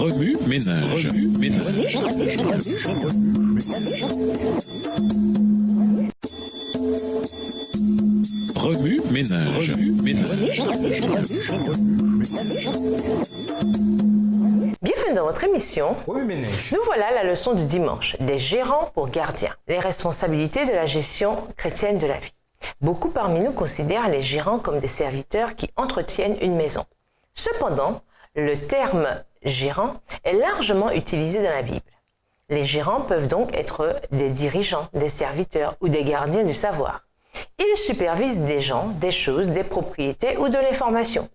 Remue ménage. Remue ménage. Bienvenue dans votre émission. Remue ménage. Nous voilà à la leçon du dimanche, des gérants pour gardiens, les responsabilités de la gestion chrétienne de la vie. Beaucoup parmi nous considèrent les gérants comme des serviteurs qui entretiennent une maison. Cependant, le terme gérant est largement utilisé dans la Bible. Les gérants peuvent donc être des dirigeants, des serviteurs ou des gardiens du savoir. Ils supervisent des gens, des choses, des propriétés ou de l'information.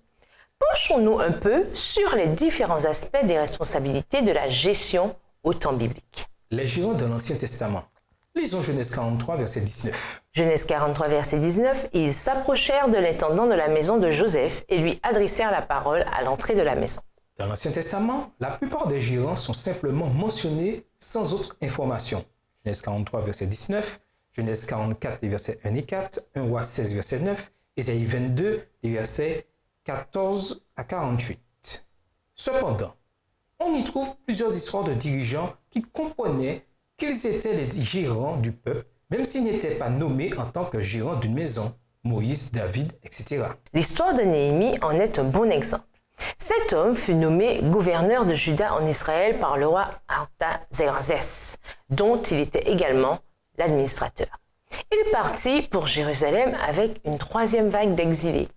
Penchons-nous un peu sur les différents aspects des responsabilités de la gestion au temps biblique. Les gérants de l'Ancien Testament. Lisons Genèse 43, verset 19. Genèse 43, verset 19, « Ils s'approchèrent de l'intendant de la maison de Joseph et lui adressèrent la parole à l'entrée de la maison. » Dans l'Ancien Testament, la plupart des gérants sont simplement mentionnés sans autre information. Genèse 43, verset 19, Genèse 44, les versets 1 et 4, 1 Roi 16, verset 9, Ésaïe 22, les versets 14 à 48. Cependant, on y trouve plusieurs histoires de dirigeants qui comprenaient qu'ils étaient les gérants du peuple, même s'ils n'étaient pas nommés en tant que gérants d'une maison, Moïse, David, etc. L'histoire de Néhémie en est un bon exemple. Cet homme fut nommé gouverneur de Juda en Israël par le roi Artaxerxès, dont il était également l'administrateur. Il partit pour Jérusalem avec une troisième vague d'exilés.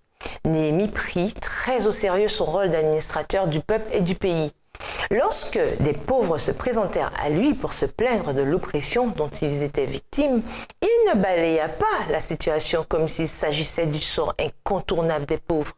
Néhémie prit très au sérieux son rôle d'administrateur du peuple et du pays. Lorsque des pauvres se présentèrent à lui pour se plaindre de l'oppression dont ils étaient victimes, il ne balaya pas la situation comme s'il s'agissait du sort incontournable des pauvres.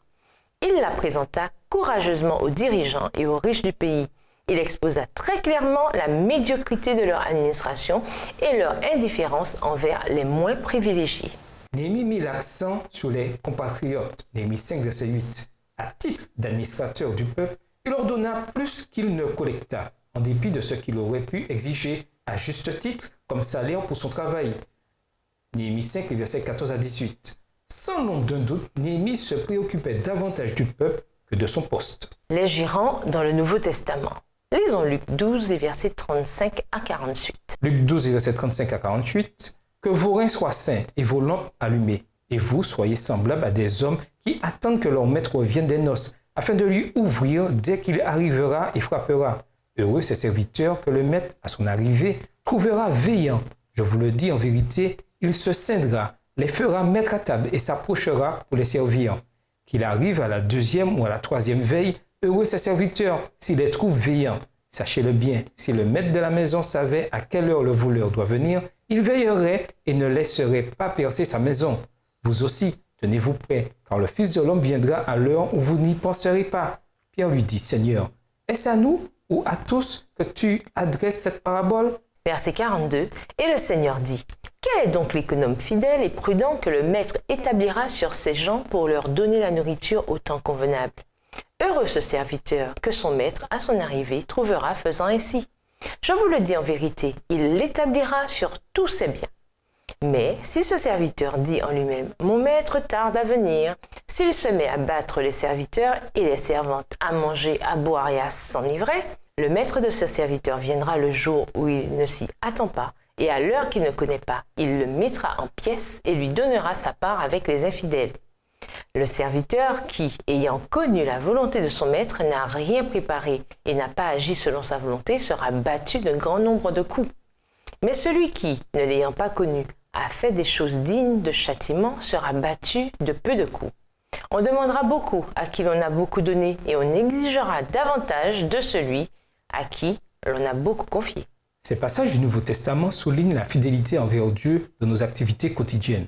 Il la présenta courageusement aux dirigeants et aux riches du pays. Il exposa très clairement la médiocrité de leur administration et leur indifférence envers les moins privilégiés. Néhémie mit l'accent sur les compatriotes. Néhémie 5, verset 8. À titre d'administrateur du peuple, il leur donna plus qu'il ne collecta, en dépit de ce qu'il aurait pu exiger à juste titre comme salaire pour son travail. Néhémie 5, versets 14 à 18. Sans l'ombre d'un doute, Néhémie se préoccupait davantage du peuple que de son poste. Les gérants dans le Nouveau Testament. Lisons Luc 12 et versets 35 à 48. Luc 12 et versets 35 à 48. Que vos reins soient saints et vos lampes allumées, et vous soyez semblables à des hommes qui attendent que leur maître revienne des noces, afin de lui ouvrir dès qu'il arrivera et frappera. Heureux ces serviteurs que le maître, à son arrivée, trouvera veillant. Je vous le dis en vérité, il se scindra, les fera mettre à table et s'approchera pour les servir. Qu'il arrive à la deuxième ou à la troisième veille, heureux ces serviteurs s'il les trouve veillants. Sachez-le bien, si le maître de la maison savait à quelle heure le voleur doit venir, il veillerait et ne laisserait pas percer sa maison. Vous aussi, tenez-vous prêts, car le Fils de l'homme viendra à l'heure où vous n'y penserez pas. Pierre lui dit, Seigneur, est-ce à nous ou à tous que tu adresses cette parabole? Verset 42, et le Seigneur dit, quel est donc l'économe fidèle et prudent que le maître établira sur ses gens pour leur donner la nourriture au temps convenable? Heureux ce serviteur que son maître, à son arrivée, trouvera faisant ainsi. Je vous le dis en vérité, il l'établira sur tous ses biens. Mais si ce serviteur dit en lui-même, mon maître tarde à venir, s'il se met à battre les serviteurs et les servantes, à manger, à boire et à s'enivrer, le maître de ce serviteur viendra le jour où il ne s'y attend pas, et à l'heure qu'il ne connaît pas, il le mettra en pièces et lui donnera sa part avec les infidèles. Le serviteur qui, ayant connu la volonté de son maître, n'a rien préparé et n'a pas agi selon sa volonté, sera battu d'un grand nombre de coups. Mais celui qui, ne l'ayant pas connu, a fait des choses dignes de châtiment, sera battu de peu de coups. On demandera beaucoup à qui l'on a beaucoup donné et on exigera davantage de celui à qui l'on a beaucoup confié. Ces passages du Nouveau Testament soulignent la fidélité envers Dieu dans nos activités quotidiennes.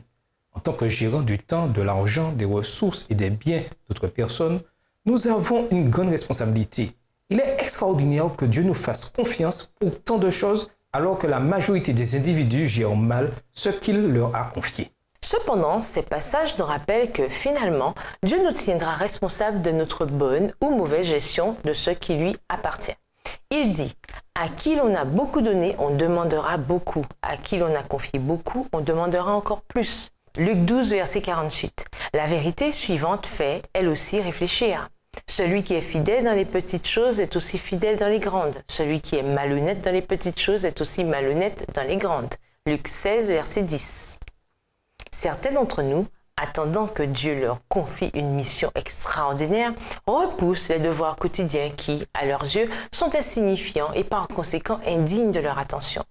En tant que gérant du temps, de l'argent, des ressources et des biens d'autres personnes, nous avons une grande responsabilité. Il est extraordinaire que Dieu nous fasse confiance pour tant de choses alors que la majorité des individus gèrent mal ce qu'il leur a confié. Cependant, ces passages nous rappellent que finalement, Dieu nous tiendra responsables de notre bonne ou mauvaise gestion de ce qui lui appartient. Il dit, à qui l'on a beaucoup donné, on demandera beaucoup. À qui l'on a confié beaucoup, on demandera encore plus. Luc 12, verset 48. La vérité suivante fait, elle aussi, réfléchir. Celui qui est fidèle dans les petites choses est aussi fidèle dans les grandes. Celui qui est malhonnête dans les petites choses est aussi malhonnête dans les grandes. Luc 16, verset 10. Certains d'entre nous, attendant que Dieu leur confie une mission extraordinaire, repoussent les devoirs quotidiens qui, à leurs yeux, sont insignifiants et par conséquent indignes de leur attention.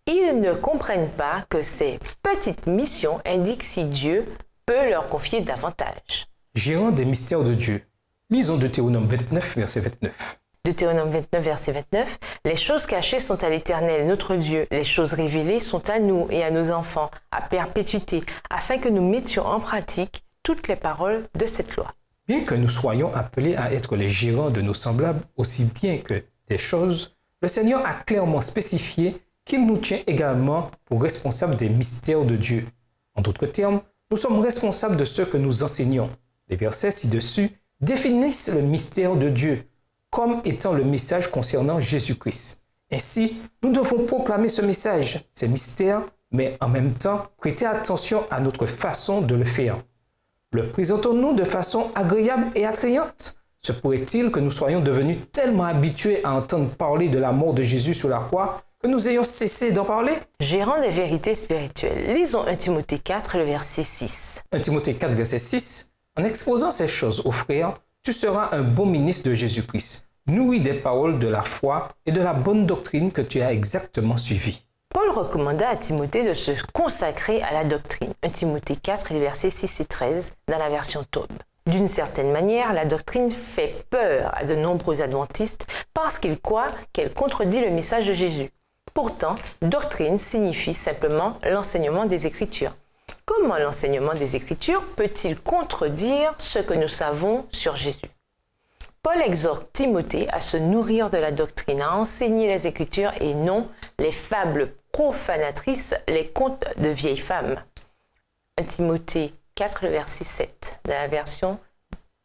Ils ne comprennent pas que ces petites missions indiquent si Dieu peut leur confier davantage. Gérant des mystères de Dieu. Lisons Deutéronome 29, verset 29. Deutéronome 29, verset 29. Les choses cachées sont à l'Éternel, notre Dieu. Les choses révélées sont à nous et à nos enfants, à perpétuité, afin que nous mettions en pratique toutes les paroles de cette loi. Bien que nous soyons appelés à être les gérants de nos semblables aussi bien que des choses, le Seigneur a clairement spécifié qu'il nous tient également pour responsables des mystères de Dieu. En d'autres termes, nous sommes responsables de ce que nous enseignons. Les versets ci-dessus définissent le mystère de Dieu comme étant le message concernant Jésus-Christ. Ainsi, nous devons proclamer ce message, ces mystères, mais en même temps prêter attention à notre façon de le faire. Le présentons-nous de façon agréable et attrayante? Se pourrait-il que nous soyons devenus tellement habitués à entendre parler de la mort de Jésus sur la croix que nous ayons cessé d'en parler? Gérant des vérités spirituelles. Lisons 1 Timothée 4, le verset 6. 1 Timothée 4, verset 6. En exposant ces choses aux frères, tu seras un bon ministre de Jésus-Christ, nourri des paroles de la foi et de la bonne doctrine que tu as exactement suivie. Paul recommanda à Timothée de se consacrer à la doctrine. 1 Timothée 4, les versets 6 et 13, dans la version Taube. D'une certaine manière, la doctrine fait peur à de nombreux adventistes parce qu'ils croient qu'elle contredit le message de Jésus. Pourtant, doctrine signifie simplement l'enseignement des Écritures. Comment l'enseignement des Écritures peut-il contredire ce que nous savons sur Jésus? Paul exhorte Timothée à se nourrir de la doctrine, à enseigner les Écritures et non les fables profanatrices, les contes de vieilles femmes. 1 Timothée 4, le verset 7, dans la version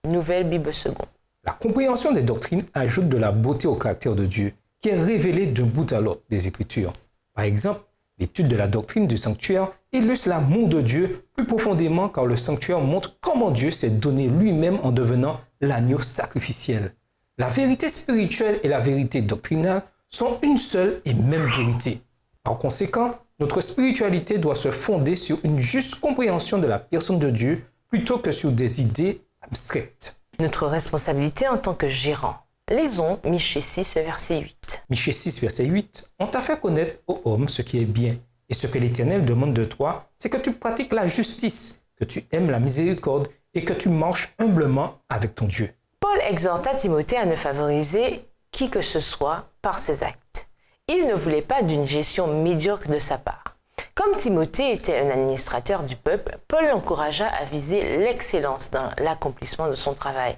Nouvelle Bible Seconde. La compréhension des doctrines ajoute de la beauté au caractère de Dieu, qui est révélé d'un bout à l'autre des Écritures. Par exemple, l'étude de la doctrine du sanctuaire illustre l'amour de Dieu plus profondément car le sanctuaire montre comment Dieu s'est donné lui-même en devenant l'agneau sacrificiel. La vérité spirituelle et la vérité doctrinale sont une seule et même vérité. Par conséquent, notre spiritualité doit se fonder sur une juste compréhension de la personne de Dieu plutôt que sur des idées abstraites. Notre responsabilité en tant que gérant. Lisons Michée 6, verset 8. Michée 6, verset 8. On t'a fait connaître, ô homme, ce qui est bien. Et ce que l'Éternel demande de toi, c'est que tu pratiques la justice, que tu aimes la miséricorde et que tu marches humblement avec ton Dieu. Paul exhorta Timothée à ne favoriser qui que ce soit par ses actes. Il ne voulait pas d'une gestion médiocre de sa part. Comme Timothée était un administrateur du peuple, Paul l'encouragea à viser l'excellence dans l'accomplissement de son travail.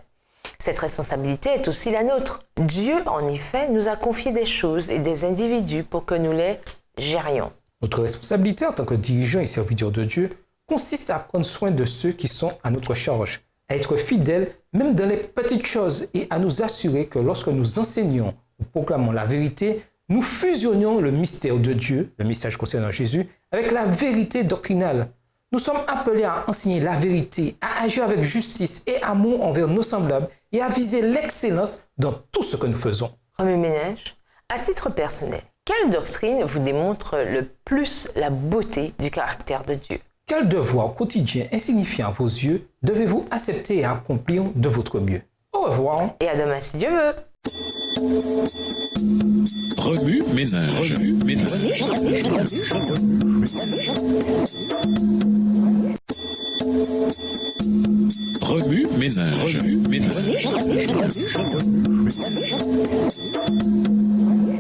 Cette responsabilité est aussi la nôtre. Dieu, en effet, nous a confié des choses et des individus pour que nous les gérions. Notre responsabilité en tant que dirigeant et serviteur de Dieu consiste à prendre soin de ceux qui sont à notre charge, à être fidèles même dans les petites choses et à nous assurer que lorsque nous enseignons ou proclamons la vérité, nous fusionnons le mystère de Dieu, le message concernant Jésus, avec la vérité doctrinale. Nous sommes appelés à enseigner la vérité, à agir avec justice et amour envers nos semblables et à viser l'excellence dans tout ce que nous faisons. Remue-ménage, à titre personnel, quelle doctrine vous démontre le plus la beauté du caractère de Dieu? Quel devoir quotidien insignifiant à vos yeux devez-vous accepter et accomplir de votre mieux? Au revoir. Et à demain si Dieu veut. Remue-ménage. Remue-ménage.